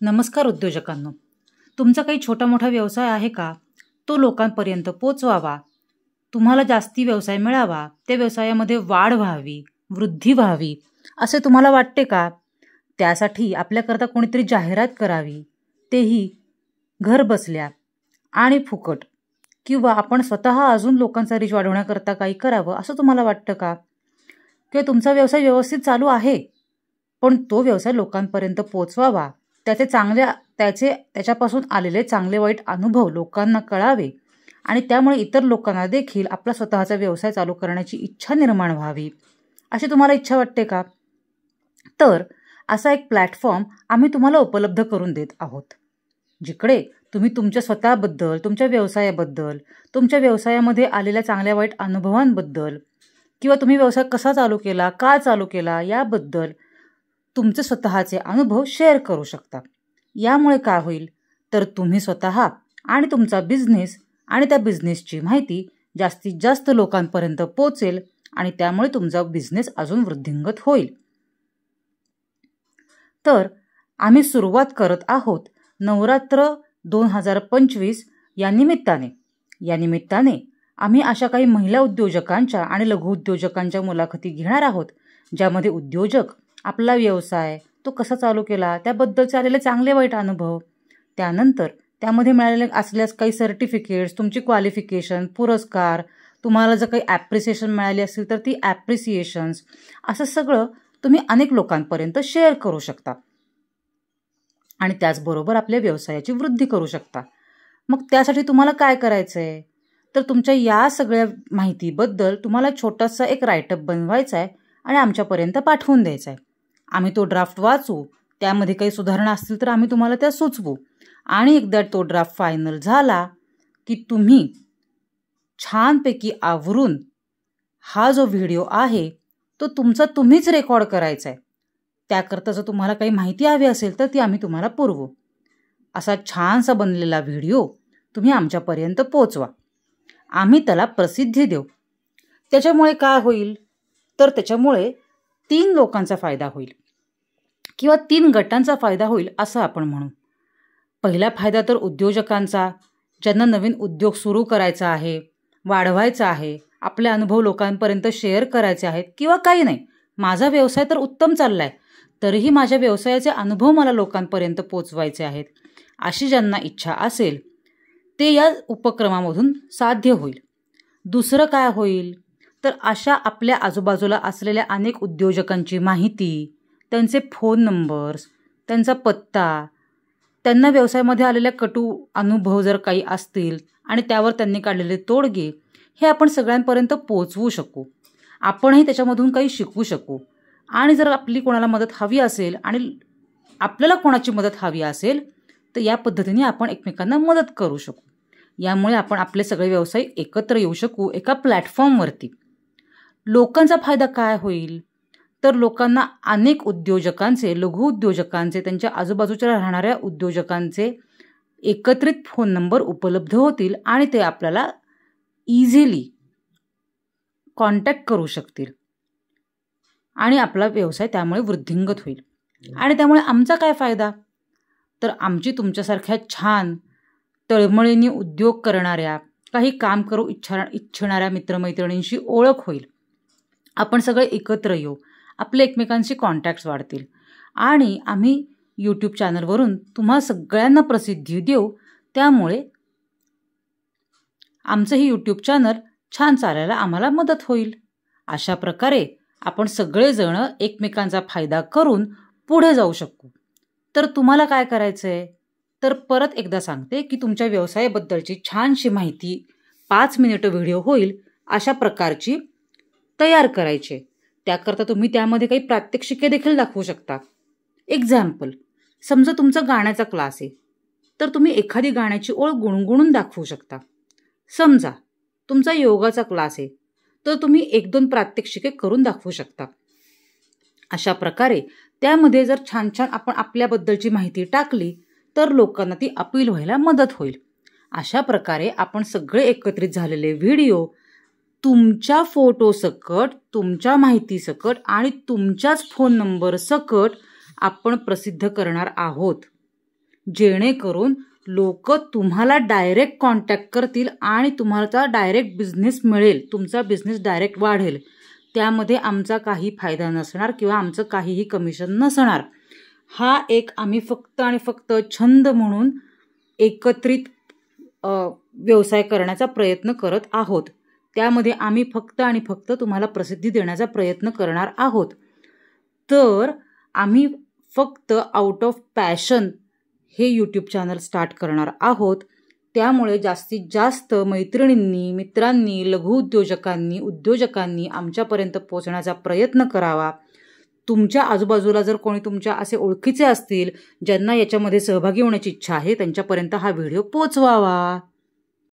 नमस्कार उद्योजकांनो. तुमचा काही छोटा मोठा व्यवसाय आहे का? तो लोकांपर्यंत पोचवावा, तुम्हाला जास्ती व्यवसाय मिळावा, त्या व्यवसायामध्ये वाढ व्हावी, वृद्धी व्हावी असे तुम्हाला वाटते का? त्यासाठी आपल्याकरता कोणीतरी जाहिरात करावी, तेही घर बसल्या आणि फुकट, किंवा आपण स्वतः अजून लोकांचा रीच वाढवण्याकरता काही करावं असं तुम्हाला वाटतं का? किंवा तुमचा व्यवसाय व्यवस्थित चालू आहे, पण तो व्यवसाय लोकांपर्यंत पोचवावा, त्याच्यापासून आलेले चांगले वाईट अनुभव लोकांना कळावे आणि त्यामुळे इतर लोकांना देखील आपला स्वतःचा व्यवसाय चालू करण्याची इच्छा निर्माण व्हावी, अशी तुम्हाला इच्छा वाटते का? तर असा एक प्लॅटफॉर्म आम्ही तुम्हाला उपलब्ध करून देत आहोत, जिकडे तुम्ही तुमच्या स्वतःबद्दल, तुमच्या व्यवसायाबद्दल, तुमच्या व्यवसायामध्ये आलेल्या चांगल्या वाईट अनुभवांबद्दल किंवा तुम्ही व्यवसाय कसा चालू केला, का चालू केला याबद्दल तुमचे स्वतःचे अनुभव शेअर करू शकता. यामुळे काय होईल तर तुम्ही स्वतः आणि तुमचा बिझनेस आणि त्या बिझनेसची माहिती जास्तीत जास्त लोकांपर्यंत पोहोचेल आणि त्यामुळे तुमचा बिझनेस अजून वृद्धिंगत होईल. तर आम्ही सुरुवात करत आहोत नवरात्र 2025 या निमित्ताने आम्ही अशा काही महिला उद्योजकांच्या आणि लघु उद्योजकांच्या मुलाखती घेणार आहोत, ज्यामध्ये उद्योजक आपला व्यवसाय तो कसा चालू केला त्याबद्दलचे आलेले चांगले वाईट अनुभव, त्यानंतर त्यामध्ये मिळालेले असल्यास काही सर्टिफिकेट्स, तुमची क्वालिफिकेशन, पुरस्कार, तुम्हाला जर काही ॲप्रिसिएशन मिळाली असेल तर ती ॲप्रिसिएशन्स, असं सगळं तुम्ही अनेक लोकांपर्यंत शेअर करू शकता आणि त्याचबरोबर आपल्या व्यवसायाची वृद्धी करू शकता. मग त्यासाठी तुम्हाला काय करायचं आहे तर तुमच्या या सगळ्या माहितीबद्दल तुम्हाला छोटासा एक राईटअप बनवायचा आहे आणि आमच्यापर्यंत पाठवून द्यायचा आहे. आम्ही तो ड्राफ्ट वाचू, त्यामध्ये काही सुधारणा असतील तर आम्ही तुम्हाला त्या सुचवू आणि एकदा तो ड्राफ्ट फायनल झाला की तुम्ही छानपैकी आवरून हा जो व्हिडिओ आहे तो तुम्हीच रेकॉर्ड करायचा आहे. त्याकरता जर तुम्हाला काही माहिती हवी असेल तर ती आम्ही तुम्हाला पुरवू. असा छानसा बनलेला व्हिडिओ तुम्ही आमच्यापर्यंत पोचवा, आम्ही त्याला प्रसिद्धी देऊ. त्याच्यामुळे काय होईल तर त्याच्यामुळे 3 लोकांचा फायदा होईल किंवा 3 गटांचा फायदा होईल असं आपण म्हणू. पहिला फायदा तर उद्योजकांचा, ज्यांना नवीन उद्योग सुरू करायचा आहे, वाढवायचा आहे, आपले अनुभव लोकांपर्यंत शेअर करायचे आहेत, किंवा काही नाही, माझा व्यवसाय तर उत्तम चाललाय तरीही माझ्या व्यवसायाचे अनुभव मला लोकांपर्यंत पोचवायचे आहेत, अशी ज्यांना इच्छा असेल ते या उपक्रमामधून साध्य होईल. दुसरं काय होईल तर अशा आपल्या आजूबाजूला असलेल्या अनेक उद्योजकांची माहिती, त्यांचे फोन नंबर्स, त्यांचा पत्ता, त्यांना व्यवसायामध्ये आलेल्या कटू अनुभव जर काही असतील आणि त्यावर त्यांनी काढलेले तोडगे, हे आपण सगळ्यांपर्यंत पोचवू शकू. आपणही त्याच्यामधून काही शिकू शकू आणि जर आपली कोणाला मदत हवी असेल आणि आपल्याला कोणाची मदत हवी असेल तर या पद्धतीने आपण एकमेकांना मदत करू शकू. यामुळे आपण आपले सगळे व्यवसाय एकत्र येऊ शकू एका प्लॅटफॉर्मवरती. लोकांचा फायदा काय होईल तर लोकांना अनेक उद्योजकांचे, लघु उद्योजकांचे, त्यांच्या आजूबाजूच्या राहणाऱ्या उद्योजकांचे एकत्रित फोन नंबर उपलब्ध होतील आणि ते आपल्याला इझिली कॉन्टॅक्ट करू शकतील आणि आपला व्यवसाय त्यामुळे वृद्धिंगत होईल. आणि त्यामुळे आमचा काय फायदा तर आमची तुमच्यासारख्या छान तळमळीने उद्योग करणाऱ्या, काही काम करू इच्छिणाऱ्या मित्रमैत्रिणींशी ओळख होईल. आपण सगळे एकत्र येऊ, आपले एकमेकांशी कॉन्टॅक्ट्स वाढतील आणि आम्ही यूट्यूब चॅनलवरून तुम्हा सगळ्यांना प्रसिद्धी देऊ. त्यामुळे आमचं ही यूट्यूब चॅनल छान चालायला आम्हाला मदत होईल. अशा प्रकारे आपण सगळेजण एकमेकांचा फायदा करून पुढे जाऊ शकू. तर तुम्हाला काय करायचं आहे तर परत एकदा सांगते की तुमच्या व्यवसायाबद्दलची छानशी माहिती 5 मिनिटं व्हिडिओ होईल अशा प्रकारची तयार करायचे. त्याकरता तुम्ही त्यामध्ये काही प्रात्यक्षिके देखील दाखवू शकता. एक्झाम्पल, समजा तुमचा गाण्याचा क्लास आहे तर तुम्ही एखादी गाण्याची ओळ गुणगुणून दाखवू शकता. समजा तुमचा योगाचा क्लास आहे तर तुम्ही 1-2 प्रात्यक्षिके करून दाखवू शकता. अशा प्रकारे त्यामध्ये जर छान छान आपण आपल्याबद्दलची माहिती टाकली तर लोकांना ती अपील व्हायला मदत होईल. अशा प्रकारे आपण सगळे एकत्रित झालेले व्हिडिओ तुमच्या फोटो सकट, तुमच्या माहिती सकट आणि तुमच्याच फोन नंबर सकट आपण प्रसिद्ध करणार आहोत. जेणेकरून लोक तुम्हाला डायरेक्ट कॉन्टॅक्ट करतील आणि तुम्हाला डायरेक्ट बिझनेस मिळेल, तुमचा बिझनेस डायरेक्ट वाढेल. त्यामध्ये आमचा काही फायदा नसणार किंवा आमचं काहीही कमिशन नसणार. हा एक आम्ही फक्त आणि फक्त छंद म्हणून एकत्रित व्यवसाय करण्याचा प्रयत्न करत आहोत. त्यामध्ये आम्ही फक्त आणि फक्त तुम्हाला प्रसिद्धी देण्याचा प्रयत्न करणार आहोत. तर आम्ही फक्त आउट ऑफ पॅशन हे यूट्यूब चॅनल स्टार्ट करणार आहोत. त्यामुळे जास्तीत जास्त मैत्रिणींनी, मित्रांनी, लघुउद्योजकांनी, उद्योजकांनी आमच्यापर्यंत पोहोचण्याचा प्रयत्न करावा. तुमच्या आजूबाजूला जर कोणी तुमच्या असे ओळखीचे असतील ज्यांना याच्यामध्ये सहभागी होण्याची इच्छा आहे, त्यांच्यापर्यंत हा व्हिडिओ पोहोचवावा.